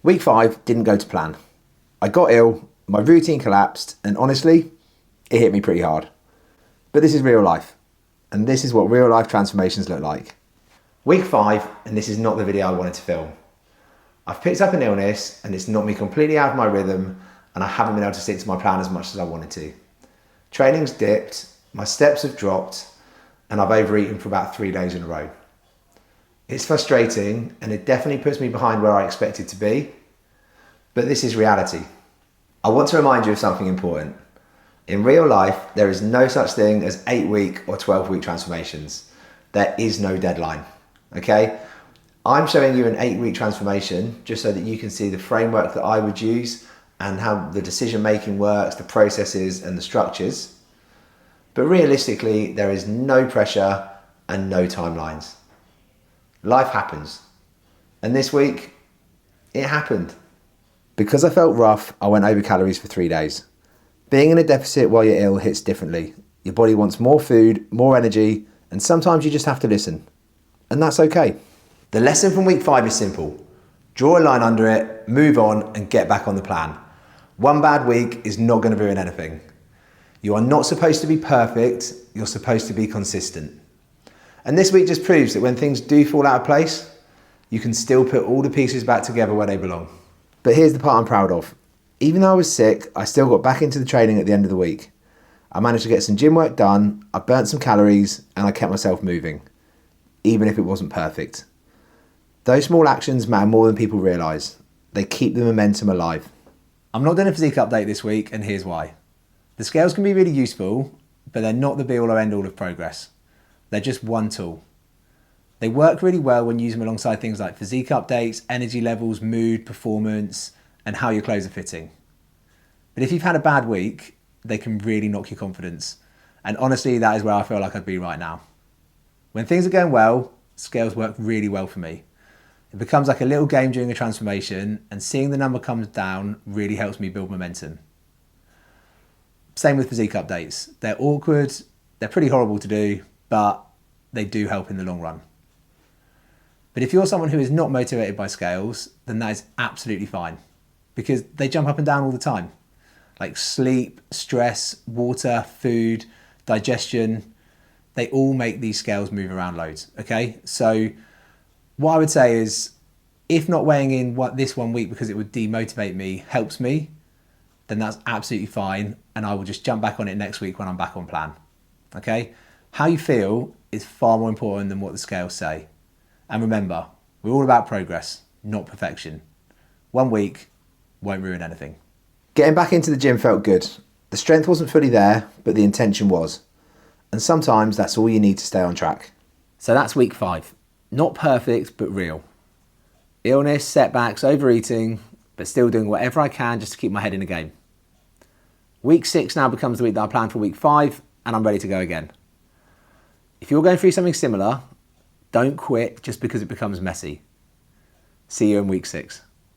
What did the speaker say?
Week 5 didn't go to plan. I got ill, my routine collapsed, and honestly, it hit me pretty hard. But this is real life, and this is what real life transformations look like. Week 5, and this is not the video I wanted to film. I've picked up an illness, and it's knocked me completely out of my rhythm, and I haven't been able to stick to my plan as much as I wanted to. Training's dipped, my steps have dropped, and I've overeaten for about 3 days in a row. It's frustrating, and it definitely puts me behind where I expected to be, but this is reality. I want to remind you of something important. In real life, there is no such thing as 8-week or 12-week transformations. There is no deadline, okay? I'm showing you an 8-week transformation just so that you can see the framework that I would use and how the decision-making works, the processes and the structures. But realistically, there is no pressure and no timelines. Life happens. And this week, it happened. Because I felt rough, I went over calories for 3 days. Being in a deficit while you're ill hits differently. Your body wants more food, more energy, and sometimes you just have to listen. And that's okay. The lesson from week 5 is simple. Draw a line under it, move on, and get back on the plan. One bad week is not going to ruin anything. You are not supposed to be perfect, you're supposed to be consistent. And this week just proves that when things do fall out of place, you can still put all the pieces back together where they belong. But here's the part I'm proud of. Even though I was sick, I still got back into the training at the end of the week. I managed to get some gym work done, I burnt some calories, and I kept myself moving, even if it wasn't perfect. Those small actions matter more than people realise. They keep the momentum alive. I'm not doing a physique update this week, and here's why. The scales can be really useful, but they're not the be-all or end-all of progress. They're just one tool. They work really well when you use them alongside things like physique updates, energy levels, mood, performance, and how your clothes are fitting. But if you've had a bad week, they can really knock your confidence. And honestly, that is where I feel like I'd be right now. When things are going well, scales work really well for me. It becomes like a little game during a transformation, and seeing the number come down really helps me build momentum. Same with physique updates. They're awkward, they're pretty horrible to do, but they do help in the long run. But if you're someone who is not motivated by scales, then that is absolutely fine, because they jump up and down all the time. Like sleep, stress, water, food, digestion, they all make these scales move around loads, okay? So what I would say is, if not weighing in this 1 week because it would demotivate me helps me, then that's absolutely fine, and I will just jump back on it next week when I'm back on plan, okay? How you feel is far more important than what the scales say. And remember, we're all about progress, not perfection. 1 week won't ruin anything. Getting back into the gym felt good. The strength wasn't fully there, but the intention was. And sometimes that's all you need to stay on track. So that's week 5. Not perfect, but real. Illness, setbacks, overeating, but still doing whatever I can just to keep my head in the game. Week 6 now becomes the week that I planned for week 5, and I'm ready to go again. If you're going through something similar, don't quit just because it becomes messy. See you in week 6.